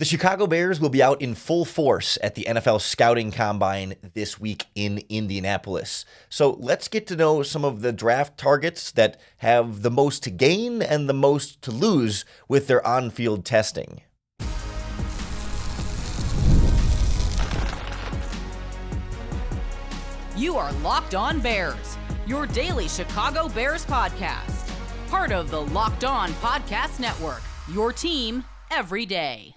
The Chicago Bears will be out in full force at the NFL Scouting Combine this week in Indianapolis. So let's get to know some of the draft targets that have the most to gain and the most to lose with their on-field testing. You are Locked On Bears, your daily Chicago Bears podcast. Part of the Locked On Podcast Network, your team every day.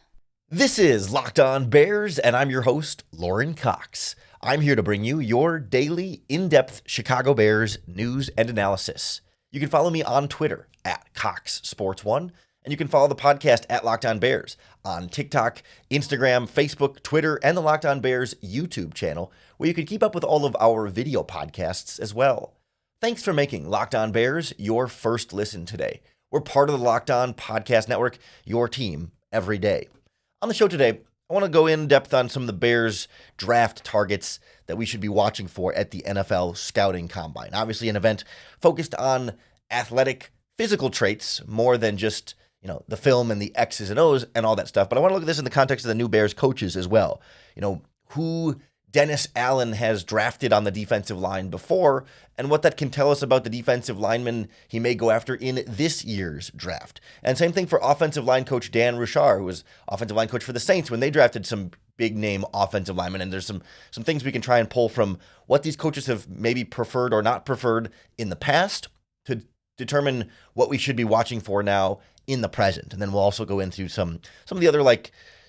This is Locked On Bears, and I'm your host, Lauren Cox. I'm here to bring you your daily, in-depth Chicago Bears news and analysis. You can follow me on Twitter at CoxSports1, and you can follow the podcast at Locked On Bears on TikTok, Instagram, Facebook, Twitter, and the Locked On Bears YouTube channel, where you can keep up with all of our video podcasts as well. Thanks for making Locked On Bears your first listen today. We're part of the Locked On Podcast Network, your team every day. On the show today, I want to go in depth on some of the Bears draft targets that we should be watching for at the NFL Scouting Combine. Obviously, an event focused on athletic, physical traits more than just, the film and the X's and O's and all that stuff. But I want to look at this in the context of the new Bears coaches as well. Who Dennis Allen has drafted on the defensive line before, and what that can tell us about the defensive lineman he may go after in this year's draft. And same thing for offensive line coach Dan Ruchar, who was offensive line coach for the Saints when they drafted some big-name offensive linemen. And there's some things we can try and pull from what these coaches have maybe preferred or not preferred in the past to determine what we should be watching for now in the present. And then we'll also go into some of the other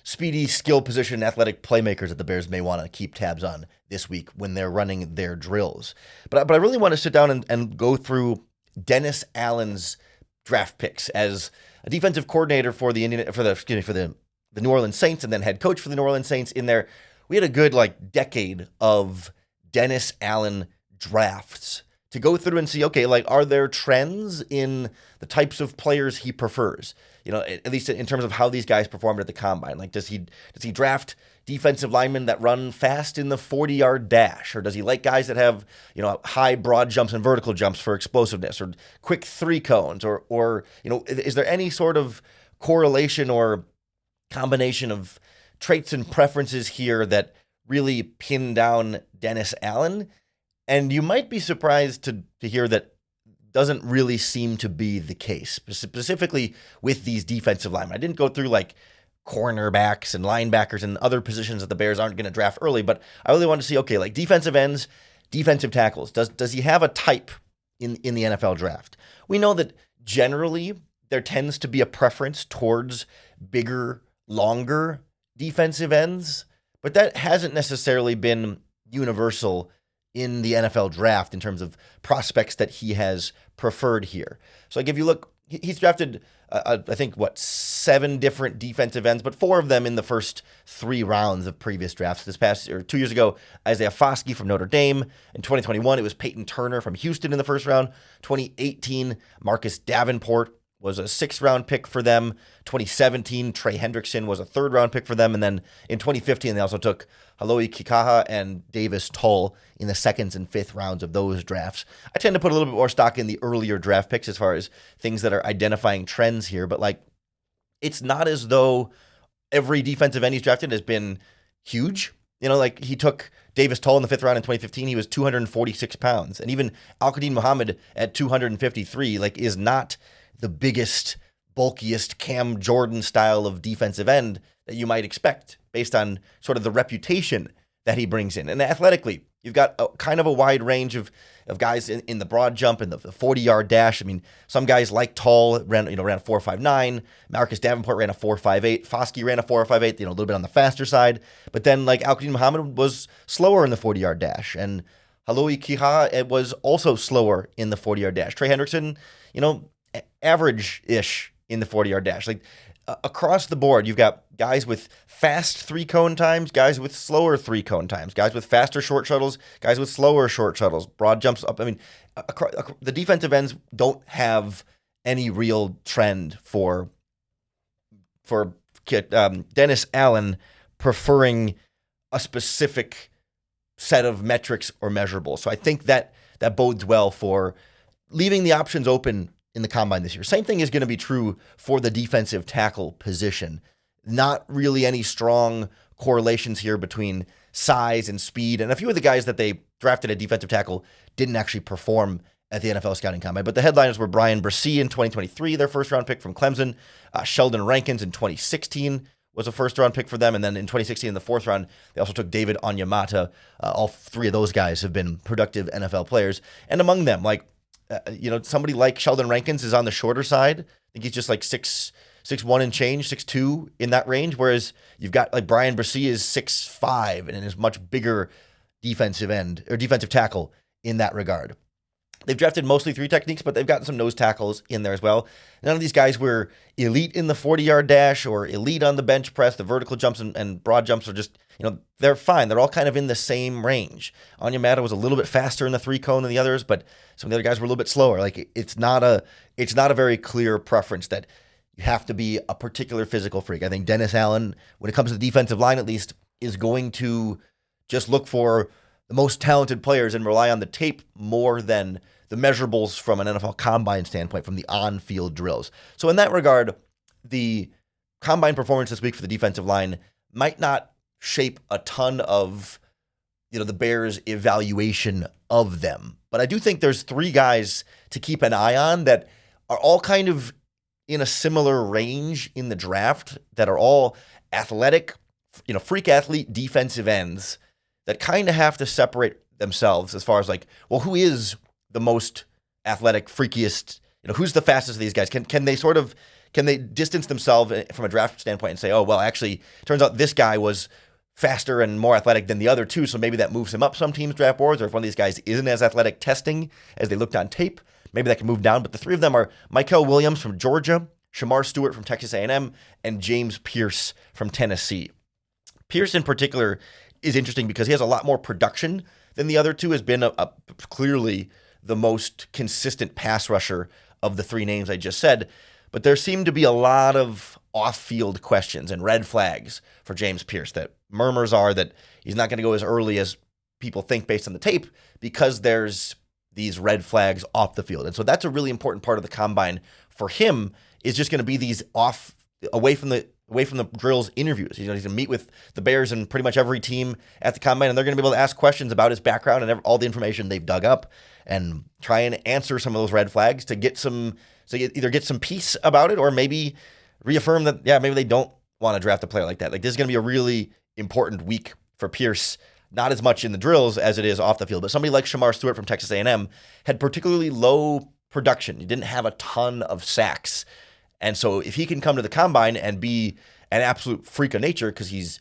speedy skill position athletic playmakers that the Bears may want to keep tabs on this week when they're running their drills. But I really want to sit down and go through Dennis Allen's draft picks as a defensive coordinator for the New Orleans Saints and then head coach for the New Orleans Saints. In there, we had a good decade of Dennis Allen drafts to go through and see, are there trends in the types of players he prefers? At least in terms of how these guys performed at the combine. Does he draft defensive linemen that run fast in the 40-yard dash? Or does he like guys that have, high broad jumps and vertical jumps for explosiveness, or quick three cones? Or is there any sort of correlation or combination of traits and preferences here that really pin down Dennis Allen? And you might be surprised to hear that doesn't really seem to be the case, specifically with these defensive linemen. I didn't go through cornerbacks and linebackers and other positions that the Bears aren't going to draft early, but I really want to see, defensive ends, defensive tackles. Does he have a type in the NFL draft? We know that generally there tends to be a preference towards bigger, longer defensive ends, but that hasn't necessarily been universal in the NFL draft in terms of prospects that he has preferred here. So if you look, he's drafted, I think, 7 different defensive ends, but 4 of them in the first 3 rounds of previous drafts. 2 years ago, Isaiah Foskey from Notre Dame. In 2021, it was Peyton Turner from Houston in the first round. 2018, Marcus Davenport was a 6th-round pick for them. 2017, Trey Hendrickson was a 3rd-round pick for them. And then in 2015, they also took Haloi Kikaha and Davis Tull in the 2nd and 5th rounds of those drafts. I tend to put a little bit more stock in the earlier draft picks as far as things that are identifying trends here. But it's not as though every defensive end he's drafted has been huge. He took Davis Tull in the 5th round in 2015. He was 246 pounds. And even Al-Qadim Muhammad at 253, is not the biggest, bulkiest Cam Jordan style of defensive end that you might expect based on sort of the reputation that he brings in. And athletically, you've got kind of a wide range of guys in the broad jump and the 40-yard dash. I mean, some guys like Tull ran 4.59. Marcus Davenport ran a 4.58. Foskey ran a 4.58, a little bit on the faster side. But then Al-Qadim Muhammad was slower in the 40-yard dash. And Haloi Kikaha was also slower in the 40-yard dash. Trey Hendrickson, average-ish in the 40-yard dash. Across the board, you've got guys with fast 3-cone times, guys with slower 3-cone times, guys with faster short shuttles, guys with slower short shuttles, broad jumps up. I mean, the defensive ends don't have any real trend for Dennis Allen preferring a specific set of metrics or measurables. So I think that bodes well for leaving the options open in the combine this year. Same thing is going to be true for the defensive tackle position. not really any strong correlations here between size and speed. And a few of the guys that they drafted at defensive tackle didn't actually perform at the NFL Scouting Combine. But the headliners were Brian Bresee in 2023, their first-round pick from Clemson. Sheldon Rankins in 2016 was a first-round pick for them. And then in 2016, in the fourth round, they also took David Onyemata. All three of those guys have been productive NFL players. And among them, somebody like Sheldon Rankins is on the shorter side. I think he's just like 6'1" and change, 6'2" in that range. Whereas you've got like Brian Bresee is 6'5" and is much bigger defensive end or defensive tackle in that regard. They've drafted mostly three techniques, but they've gotten some nose tackles in there as well. None of these guys were elite in the 40-yard dash or elite on the bench press. The vertical jumps and broad jumps are just, they're fine. They're all kind of in the same range. Onyemata was a little bit faster in the three cone than the others, but some of the other guys were a little bit slower. Like it's not a very clear preference that you have to be a particular physical freak. I think Dennis Allen, when it comes to the defensive line at least, is going to just look for the most talented players and rely on the tape more than the measurables from an NFL Combine standpoint, from the on-field drills. So in that regard, the Combine performance this week for the defensive line might not shape a ton of, the Bears' evaluation of them. But I do think there's three guys to keep an eye on that are all kind of in a similar range in the draft, that are all athletic, freak athlete defensive ends that kind of have to separate themselves as far as who is the most athletic, freakiest, who's the fastest of these guys? Can they distance themselves from a draft standpoint and say, oh, well, actually, turns out this guy was faster and more athletic than the other two, so maybe that moves him up some teams' draft boards, or if one of these guys isn't as athletic testing as they looked on tape, maybe that can move down. But the three of them are Michael Williams from Georgia, Shamar Stewart from Texas A&M, and James Pierce from Tennessee. Pierce in particular is interesting because he has a lot more production than the other two, has been clearly the most consistent pass rusher of the three names I just said. But there seem to be a lot of off-field questions and red flags for James Pierce, that murmurs are that he's not going to go as early as people think based on the tape because there's these red flags off the field. And so that's a really important part of the Combine for him, is just going to be these away from the drills interviews. He's going to meet with the Bears and pretty much every team at the Combine, and they're going to be able to ask questions about his background and all the information they've dug up and try and answer some of those red flags to either get some peace about it or maybe reaffirm that, maybe they don't want to draft a player like that. This is going to be a really important week for Pierce, not as much in the drills as it is off the field. But somebody like Shamar Stewart from Texas A&M had particularly low production. He didn't have a ton of sacks. And so if he can come to the Combine and be an absolute freak of nature, because he's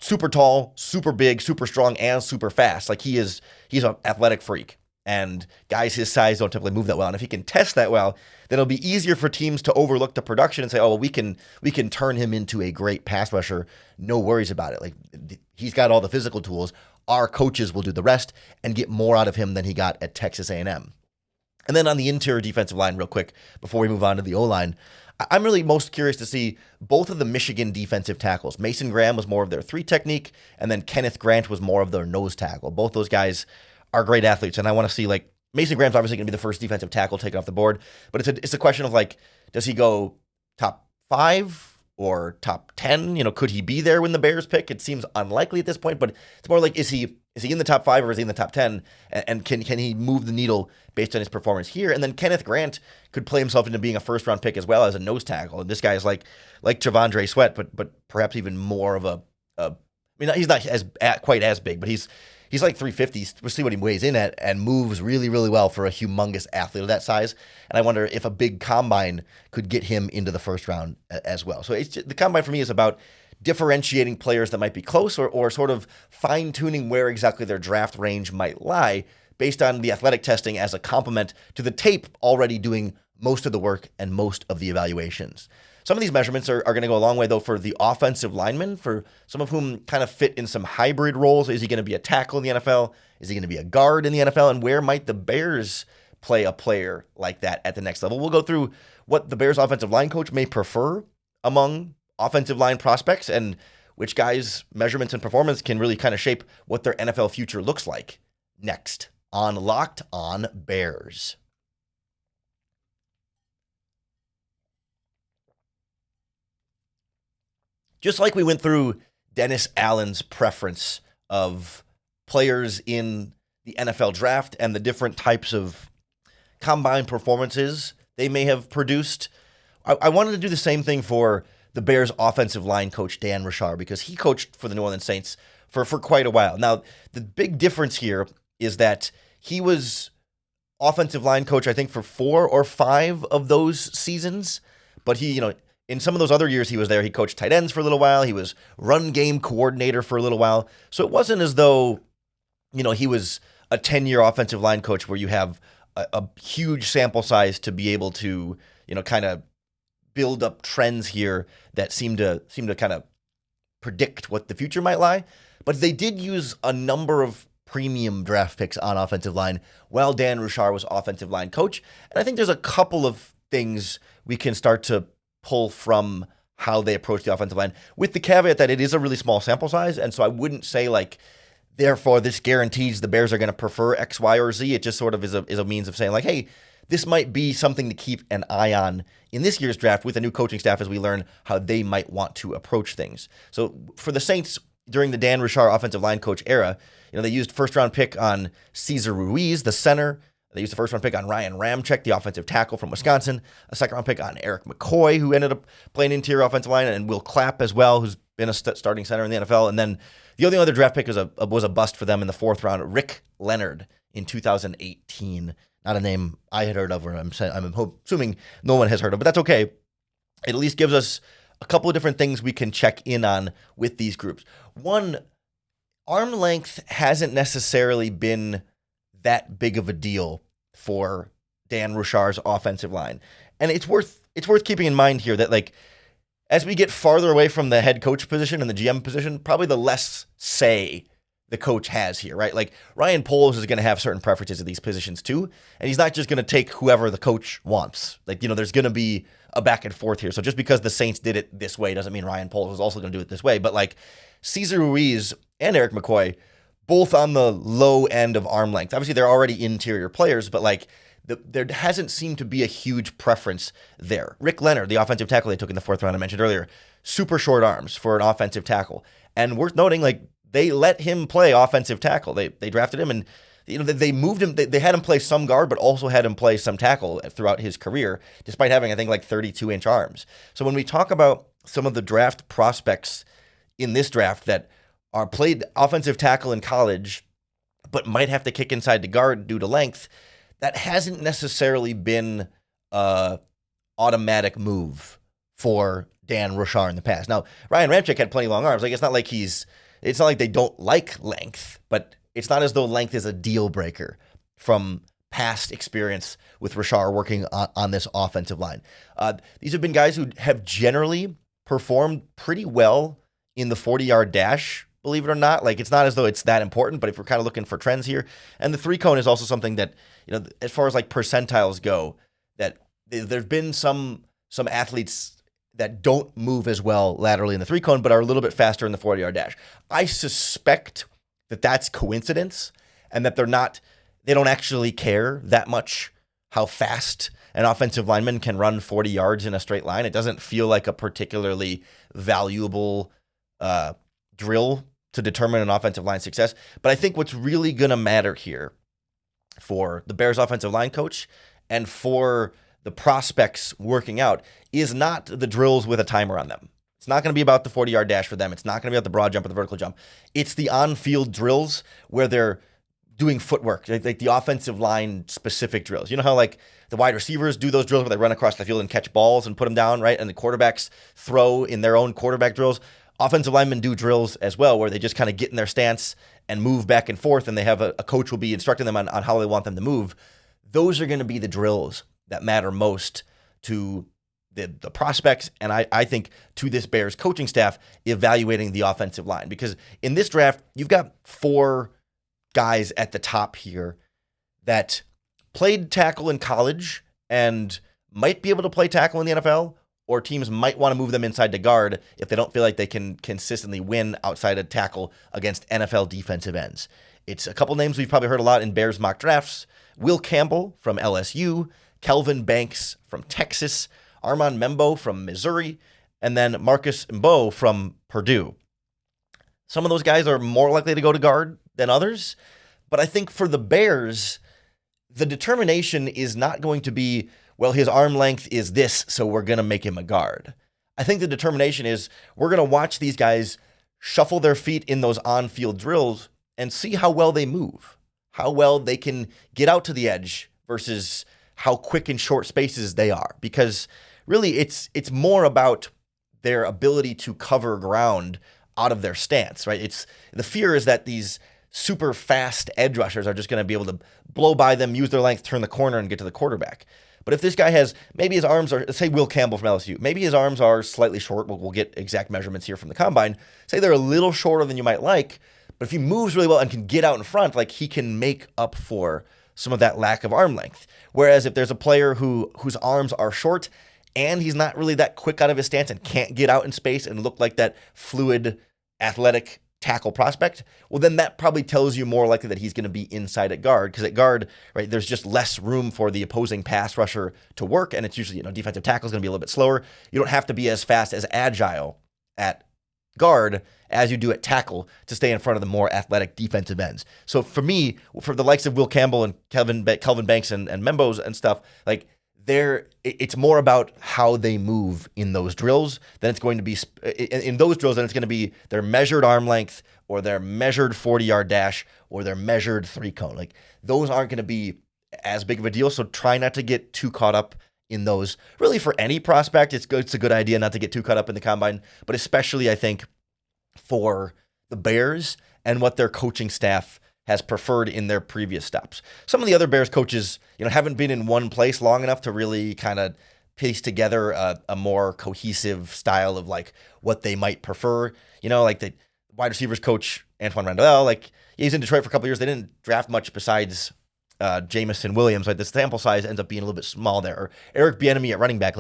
super tall, super big, super strong, and super fast. He's an athletic freak. And guys his size don't typically move that well. And if he can test that well, then it'll be easier for teams to overlook the production and say, oh, well, we can turn him into a great pass rusher. No worries about it. He's got all the physical tools. Our coaches will do the rest and get more out of him than he got at Texas A&M. And then on the interior defensive line, real quick, before we move on to the O-line, I'm really most curious to see both of the Michigan defensive tackles. Mason Graham was more of their three technique, and then Kenneth Grant was more of their nose tackle. Both those guys are great athletes, and I want to see, Mason Graham's obviously going to be the first defensive tackle taken off the board, but it's a question of, does he go top 5 or top 10? Could he be there when the Bears pick? It seems unlikely at this point, but it's more is he in the top 5 or is he in the top 10? And can he move the needle based on his performance here? And then Kenneth Grant could play himself into being a first-round pick as well as a nose tackle. And this guy is like Travondre Sweat, but perhaps even more of he's not quite as big, but he's like 350. We'll see what he weighs in at, and moves really, really well for a humongous athlete of that size. And I wonder if a big Combine could get him into the first round as well. So the Combine for me is about differentiating players that might be close or sort of fine-tuning where exactly their draft range might lie based on the athletic testing as a complement to the tape already doing most of the work and most of the evaluations. Some of these measurements are going to go a long way, though, for the offensive linemen, for some of whom kind of fit in some hybrid roles. Is he going to be a tackle in the NFL? Is he going to be a guard in the NFL? And where might the Bears play a player like that at the next level? We'll go through what the Bears offensive line coach may prefer among offensive line prospects and which guys' measurements and performance can really kind of shape what their NFL future looks like next on Locked On Bears. just like we went through Dennis Allen's preference of players in the NFL draft and the different types of combine performances they may have produced, I wanted to do the same thing for the Bears offensive line coach, Dan Richard, because he coached for the New Orleans Saints for quite a while. Now, the big difference here is that he was offensive line coach, I think, for 4 or 5 of those seasons, but he, in some of those other years he was there, he coached tight ends for a little while. He was run game coordinator for a little while. So it wasn't as though, he was a 10-year offensive line coach where you have a huge sample size to be able to, kind of build up trends here that seem to kind of predict what the future might lie. But they did use a number of premium draft picks on offensive line while Dan Richard was offensive line coach. And I think there's a couple of things we can start to pull from how they approach the offensive line, with the caveat that it is a really small sample size. And so I wouldn't say therefore this guarantees the Bears are going to prefer X, Y, or Z. It just sort of is a means of saying hey, this might be something to keep an eye on in this year's draft with a new coaching staff as we learn how they might want to approach things. So for the Saints during the Dan Richard offensive line coach era, they used first-round pick on Cesar Ruiz, the center. They used a first-round pick on Ryan Ramczyk, the offensive tackle from Wisconsin. A second-round pick on Eric McCoy, who ended up playing interior offensive line, and Will Clapp as well, who's been a starting center in the NFL. And then the only other draft pick was a bust for them in the 4th round, Rick Leonard in 2018. Not a name I had heard of, or I'm assuming no one has heard of, but that's okay. It at least gives us a couple of different things we can check in on with these groups. One, arm length hasn't necessarily been that big of a deal for Dan Richard's offensive line. And it's worth keeping in mind here that as we get farther away from the head coach position and the GM position, probably the less say the coach has here, right? Ryan Poles is going to have certain preferences at these positions too, and he's not just going to take whoever the coach wants. There's going to be a back and forth here. So just because the Saints did it this way doesn't mean Ryan Poles is also going to do it this way. But Cesar Ruiz and Eric McCoy, both on the low end of arm length. Obviously, they're already interior players, but there hasn't seemed to be a huge preference there. Rick Leonard, the offensive tackle they took in the 4th round I mentioned earlier, super short arms for an offensive tackle. And worth noting, they let him play offensive tackle. They drafted him, and they moved him. They had him play some guard, but also had him play some tackle throughout his career, despite having, I think, 32-inch arms. So when we talk about some of the draft prospects in this draft that are played offensive tackle in college, but might have to kick inside the guard due to length, that hasn't necessarily been an automatic move for Dan Richard in the past. Now, Ryan Ramczyk had plenty long arms. It's not like they don't like length, but it's not as though length is a deal breaker from past experience with Richard working on this offensive line. These have been guys who have generally performed pretty well in the 40-yard dash, believe it or not. It's not as though it's that important, but if we're kind of looking for trends here, and the 3-cone is also something that, as far as percentiles go, that there's been some athletes that don't move as well laterally in the 3-cone, but are a little bit faster in the 40-yard dash. I suspect that that's coincidence, and that they don't actually care that much how fast an offensive lineman can run 40 yards in a straight line. It doesn't feel like a particularly valuable drill to determine an offensive line success. But I think what's really going to matter here for the Bears offensive line coach and for the prospects working out is not the drills with a timer on them. It's not going to be about the 40-yard dash for them. It's not going to be about the broad jump or the vertical jump. It's the on-field drills where they're doing footwork, like the offensive line specific drills. You know how the wide receivers do those drills where they run across the field and catch balls and put them down, right? And the quarterbacks throw in their own quarterback drills. Offensive linemen do drills as well where they just kind of get in their stance and move back and forth, and they have a coach will be instructing them on how they want them to move. Those are going to be the drills that matter most to the prospects, and I think to this Bears coaching staff evaluating the offensive line. Because in this draft, you've got 4 guys at the top here that played tackle in college and might be able to play tackle in the NFL, or teams might want to move them inside to guard if they don't feel like they can consistently win outside of tackle against NFL defensive ends. It's a couple names we've probably heard a lot in Bears mock drafts. Will Campbell from LSU, Kelvin Banks from Texas, Armand Membo from Missouri, and then Marcus Mbow from Purdue. Some of those guys are more likely to go to guard than others, but I think for the Bears, the determination is not going to be, well, his arm length is this, so we're going to make him a guard. I think the determination is we're going to watch these guys shuffle their feet in those on-field drills and see how well they move, how well they can get out to the edge versus how quick in short spaces they are. Because really, it's more about their ability to cover ground out of their stance, right? It's the fear is that these super fast edge rushers are just going to be able to blow by them, use their length, turn the corner, and get to the quarterback. But if this guy has, maybe his arms are, say Will Campbell from LSU, maybe his arms are slightly short. We'll get exact measurements here from the combine. Say they're a little shorter than you might like, but if he moves really well and can get out in front, like he can make up for some of that lack of arm length. Whereas if there's a player whose arms are short and he's not really that quick out of his stance and can't get out in space and look like that fluid, athletic tackle prospect, well, then that probably tells you more likely that he's going to be inside at guard, because at guard, right, there's just less room for the opposing pass rusher to work, and it's usually, defensive tackle is going to be a little bit slower. You don't have to be as fast, as agile at guard as you do at tackle to stay in front of the more athletic defensive ends. So for me, for the likes of Will Campbell and Kelvin Banks and Membos and stuff, like it's more about how they move in those drills than it's going to be in those drills. Then it's going to be their measured arm length or their measured 40-yard dash or their measured 3-cone. Like those aren't going to be as big of a deal. So try not to get too caught up in those. Really, for any prospect, it's a good idea not to get too caught up in the combine, but especially I think for the Bears and what their coaching staff has preferred in their previous stops. Some of the other Bears coaches, haven't been in one place long enough to really kind of piece together a more cohesive style of like what they might prefer. Like the wide receivers coach, Antoine Randall, like he's in Detroit for a couple of years. They didn't draft much besides Jamison Williams. Like the sample size ends up being a little bit small there. Or Eric Bieniemy at running back,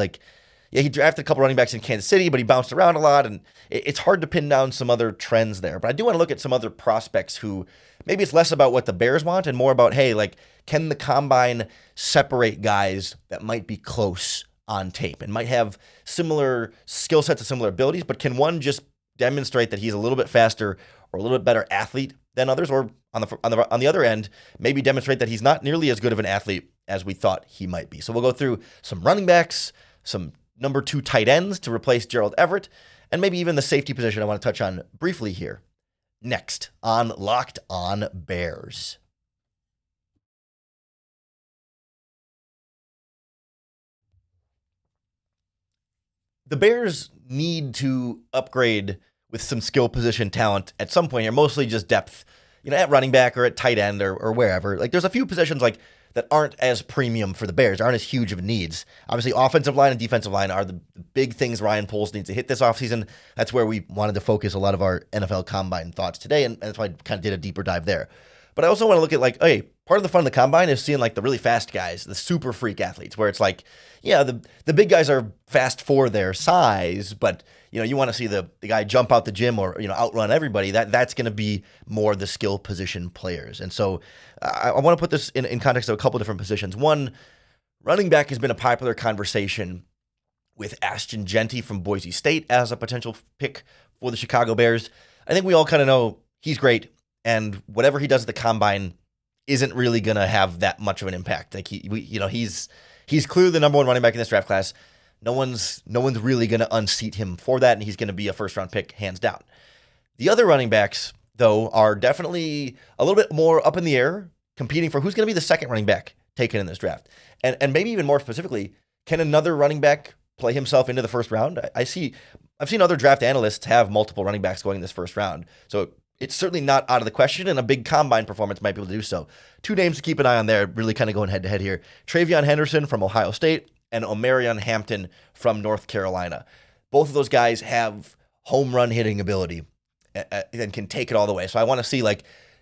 he drafted a couple running backs in Kansas City, but he bounced around a lot, and it's hard to pin down some other trends there. But I do want to look at some other prospects who maybe it's less about what the Bears want and more about, hey, like, can the combine separate guys that might be close on tape and might have similar skill sets and similar abilities, but can one just demonstrate that he's a little bit faster or a little bit better athlete than others, or on the other end, maybe demonstrate that he's not nearly as good of an athlete as we thought he might be. So we'll go through some running backs, some number 2 tight ends to replace Gerald Everett, and maybe even the safety position I want to touch on briefly here. Next on Locked On Bears. The Bears need to upgrade with some skill position talent at some point here, mostly just depth, at running back or at tight end or wherever. Like there's a few positions like that aren't as premium for the Bears, aren't as huge of needs. Obviously, offensive line and defensive line are the big things Ryan Poles needs to hit this offseason. That's where we wanted to focus a lot of our NFL Combine thoughts today, and that's why I kind of did a deeper dive there. But I also want to look at hey, part of the fun of the Combine is seeing the really fast guys, the super freak athletes, where it's the big guys are fast for their size, but you want to see the guy jump out the gym or outrun everybody. That's going to be more the skill position players. And so I want to put this in context of a couple different positions. One, running back has been a popular conversation with Ashton Jeanty from Boise State as a potential pick for the Chicago Bears. I think we all kind of know he's great, and whatever he does at the Combine isn't really going to have that much of an impact. Like he's clearly the number 1 running back in this draft class. No one's really going to unseat him for that, and he's going to be a first-round pick, hands down. The other running backs, though, are definitely a little bit more up in the air, competing for who's going to be the second running back taken in this draft. And maybe even more specifically, can another running back play himself into the first round? I've seen other draft analysts have multiple running backs going in this first round. So it's certainly not out of the question, and a big combine performance might be able to do so. 2 names to keep an eye on there, really kind of going head-to-head here. Travion Henderson from Ohio State and Omarion Hampton from North Carolina. Both of those guys have home run hitting ability and can take it all the way. So I want to see,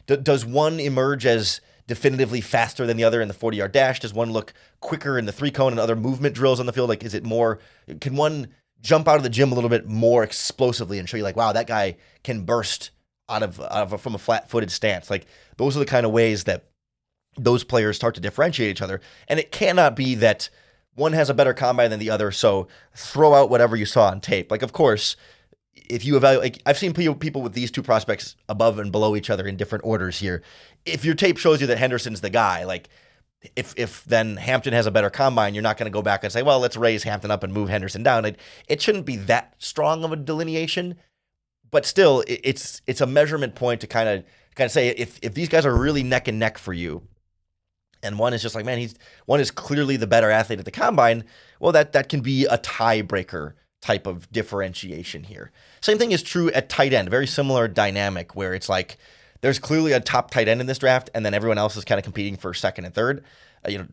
does one emerge as definitively faster than the other in the 40-yard dash? Does one look quicker in the 3-cone and other movement drills on the field? Is it more, can one jump out of the gym a little bit more explosively and show you wow, that guy can burst from a flat-footed stance? Those are the kind of ways that those players start to differentiate each other. And it cannot be that one has a better combine than the other, so throw out whatever you saw on tape. Like, of course, if you evaluate, like, I've seen people with these two prospects above and below each other in different orders here. If your tape shows you that Henderson's the guy, like, if then Hampton has a better combine, you're not going to go back and say, well, let's raise Hampton up and move Henderson down. It shouldn't be that strong of a delineation, but still, it's a measurement point to kind of say if these guys are really neck and neck for you, and one is just like, man, one is clearly the better athlete at the combine, well, that can be a tiebreaker type of differentiation here. Same thing is true at tight end. Very similar dynamic where it's like there's clearly a top tight end in this draft, and then everyone else is kind of competing for second and third.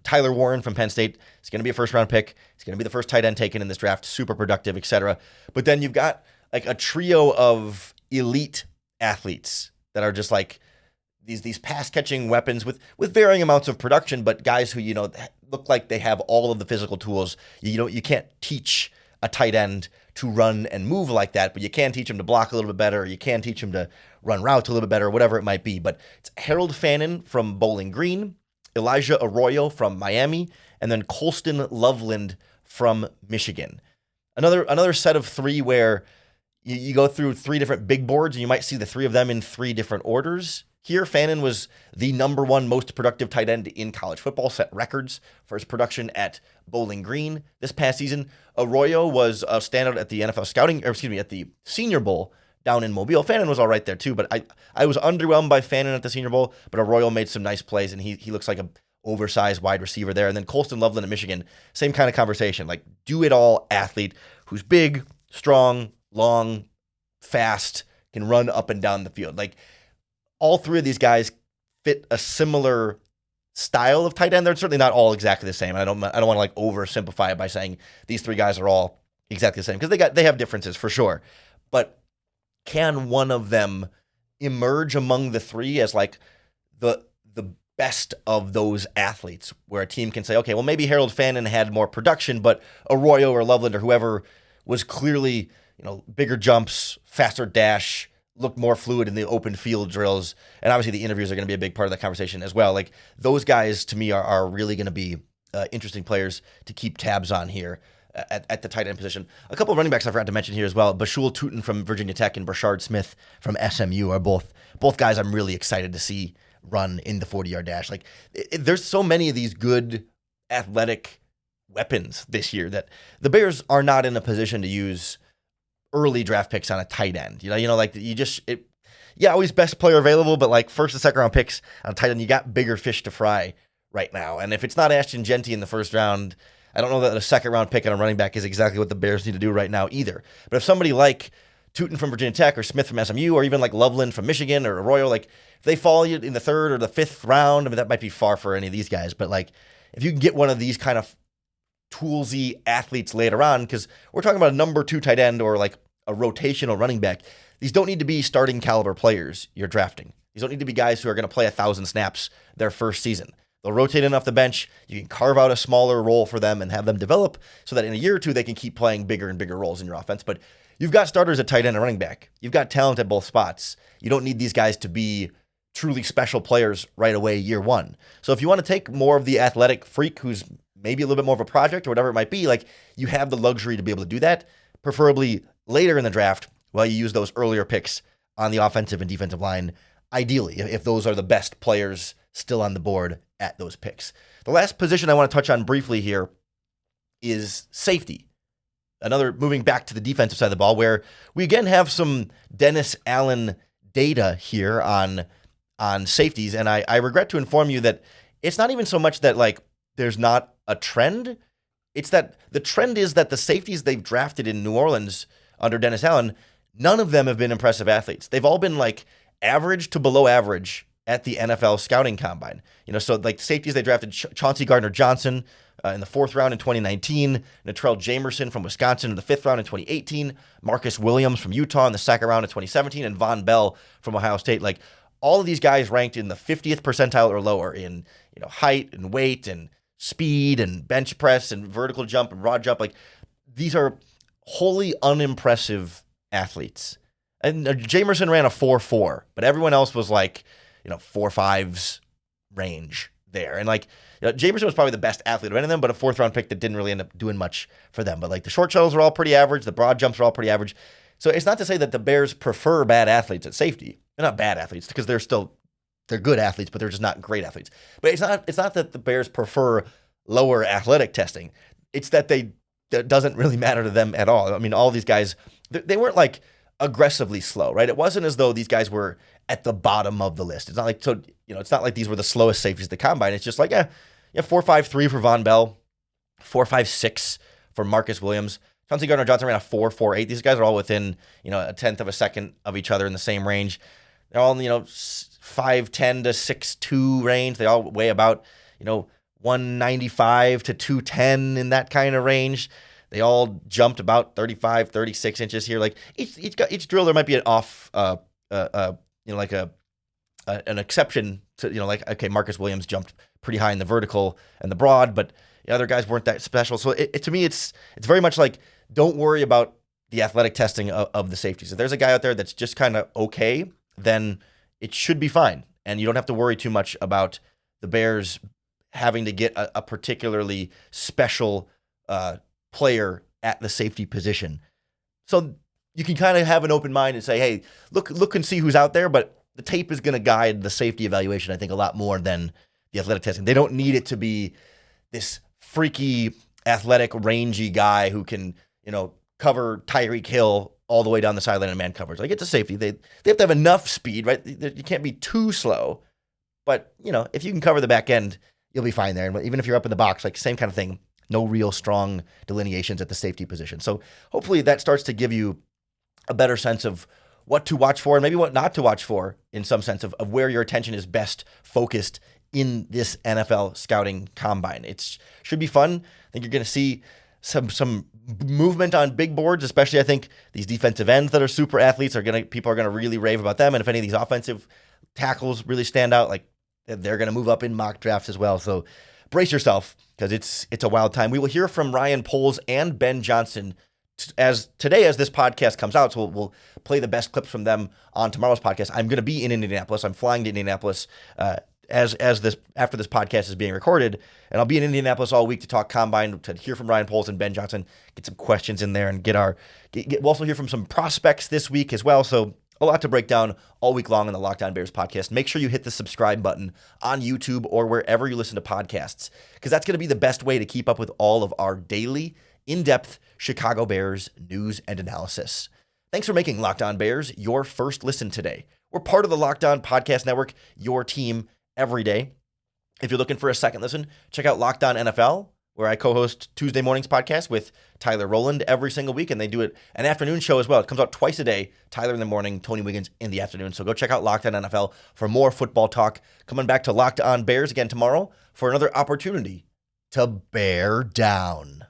Tyler Warren from Penn State is going to be a first-round pick. He's going to be the first tight end taken in this draft, super productive, etc. But then you've got like a trio of elite athletes that are just like these pass-catching weapons with varying amounts of production, but guys who look like they have all of the physical tools. You can't teach a tight end to run and move like that, but you can teach him to block a little bit better, or you can teach him to run routes a little bit better, or whatever it might be. But it's Harold Fannin from Bowling Green, Elijah Arroyo from Miami, and then Colston Loveland from Michigan. Another set of three where you go through three different big boards, and you might see the three of them in three different orders. Here, Fannin was the number one most productive tight end in college football, set records for his production at Bowling Green this past season. Arroyo was a standout at the NFL scouting, at the Senior Bowl down in Mobile. Fannin was all right there too, but I was underwhelmed by Fannin at the Senior Bowl, but Arroyo made some nice plays, and he looks like a oversized wide receiver there. And then Colston Loveland at Michigan, same kind of conversation, like do-it-all athlete who's big, strong, long, fast, can run up and down the field. Like, all three of these guys fit a similar style of tight end. They're certainly not all exactly the same. I don't want to like oversimplify it by saying these three guys are all exactly the same, because they have differences for sure. But can one of them emerge among the three as like the best of those athletes, where a team can say, okay, well, maybe Harold Fannin had more production, but Arroyo or Loveland or whoever was clearly, bigger jumps, faster dash, looked more fluid in the open field drills. And obviously the interviews are going to be a big part of that conversation as well. Like, those guys to me are really going to be interesting players to keep tabs on here at the tight end position. A couple of running backs I forgot to mention here as well. Bashul Tutin from Virginia Tech and Brashard Smith from SMU are both guys I'm really excited to see run in the 40-yard dash. Like, there's so many of these good athletic weapons this year that the Bears are not in a position to use early draft picks on a tight end. Always best player available, but like first and second round picks on a tight end, you got bigger fish to fry right now. And if it's not Ashton Genty in the first round, I don't know that a second round pick on a running back is exactly what the Bears need to do right now either. But if somebody like Tutin from Virginia Tech or Smith from SMU or even like Loveland from Michigan or Arroyo, like if they fall in the third or the fifth round, I mean, that might be far for any of these guys, but like if you can get one of these kind of toolsy athletes later on, because we're talking about a number 2 tight end or like a rotational running back. These don't need to be starting caliber players you're drafting. These don't need to be guys who are going to play 1,000 snaps their first season. They'll rotate in off the bench. You can carve out a smaller role for them and have them develop so that in a year or two they can keep playing bigger and bigger roles in your offense. But you've got starters at tight end and running back. You've got talent at both spots. You don't need these guys to be truly special players right away year one. So if you want to take more of the athletic freak who's maybe a little bit more of a project or whatever it might be, like, you have the luxury to be able to do that, preferably later in the draft, while you use those earlier picks on the offensive and defensive line, ideally, if those are the best players still on the board at those picks. The last position I want to touch on briefly here is safety. Moving back to the defensive side of the ball, where we again have some Dennis Allen data here on safeties, and I regret to inform you that it's not even so much that like there's not a trend. It's that the trend is that the safeties they've drafted in New Orleans under Dennis Allen, none of them have been impressive athletes. They've all been like average to below average at the NFL scouting combine. So like safeties they drafted Chauncey Gardner-Johnson in the 4th round in 2019, Natrell Jamerson from Wisconsin in the 5th round in 2018, Marcus Williams from Utah in the 2nd round in 2017, and Von Bell from Ohio State. Like, all of these guys ranked in the 50th percentile or lower in height and weight and speed and bench press and vertical jump and rod jump. Like, these are wholly unimpressive athletes. And Jamerson ran a 4.4, but everyone else was like, 4.5s range there. And Jamerson was probably the best athlete of any of them, but a 4th-round pick that didn't really end up doing much for them. But the short shuttles are all pretty average. The broad jumps are all pretty average. So it's not to say that the Bears prefer bad athletes at safety. They're not bad athletes because they're good athletes, but they're just not great athletes. But it's not that the Bears prefer lower athletic testing. It's that that doesn't really matter to them at all. I mean, all these guys, they weren't aggressively slow, right? It wasn't as though these guys were at the bottom of the list. It's not it's not like these were the slowest safeties at the combine. It's just 4.53 for Von Bell, 4.56 for Marcus Williams. Chauncey Gardner-Johnson ran a 4.48. These guys are all within, a tenth of a second of each other in the same range. They're all in, 5'10 to 6'2 range. They all weigh about, 195 to 210 in that kind of range. They all jumped about 35, 36 inches here. Each drill, there might be an off, an exception to, okay, Marcus Williams jumped pretty high in the vertical and the broad, but the other guys weren't that special. So to me, it's very much don't worry about the athletic testing of the safeties. If there's a guy out there that's just kind of okay, then it should be fine. And you don't have to worry too much about the Bears having to get a particularly special player at the safety position. So you can kind of have an open mind and say, hey, look and see who's out there, but the tape is going to guide the safety evaluation, I think, a lot more than the athletic testing. They don't need it to be this freaky, athletic, rangy guy who can, cover Tyreek Hill all the way down the sideline in man coverage. It's a safety. They have to have enough speed, right? You can't be too slow. But, if you can cover the back end, you'll be fine there. And even if you're up in the box, same kind of thing. No real strong delineations at the safety position. So hopefully that starts to give you a better sense of what to watch for and maybe what not to watch for in some sense of where your attention is best focused in this NFL scouting combine. It should be fun. I think you're going to see some movement on big boards, especially I think these defensive ends that are super athletes people are going to really rave about them. And if any of these offensive tackles really stand out, they're going to move up in mock drafts as well. So brace yourself because it's a wild time. We will hear from Ryan Poles and Ben Johnson as this podcast comes out. So we'll play the best clips from them on tomorrow's podcast. I'm going to be in Indianapolis. I'm flying to Indianapolis after this podcast is being recorded, and I'll be in Indianapolis all week to talk combine, to hear from Ryan Poles and Ben Johnson, get some questions in there, and we'll also hear from some prospects this week as well. So a lot to break down all week long on the Locked On Bears podcast. Make sure you hit the subscribe button on YouTube or wherever you listen to podcasts, because that's going to be the best way to keep up with all of our daily, in-depth Chicago Bears news and analysis. Thanks for making Locked On Bears your first listen today. We're part of the Locked On Podcast Network, your team every day. If you're looking for a second listen, check out Locked On NFL, where I co-host Tuesday mornings podcast with Tyler Rowland every single week, and they do an afternoon show as well. It comes out twice a day, Tyler in the morning, Tony Wiggins in the afternoon. So go check out Locked On NFL for more football talk. Coming back to Locked On Bears again tomorrow for another opportunity to bear down.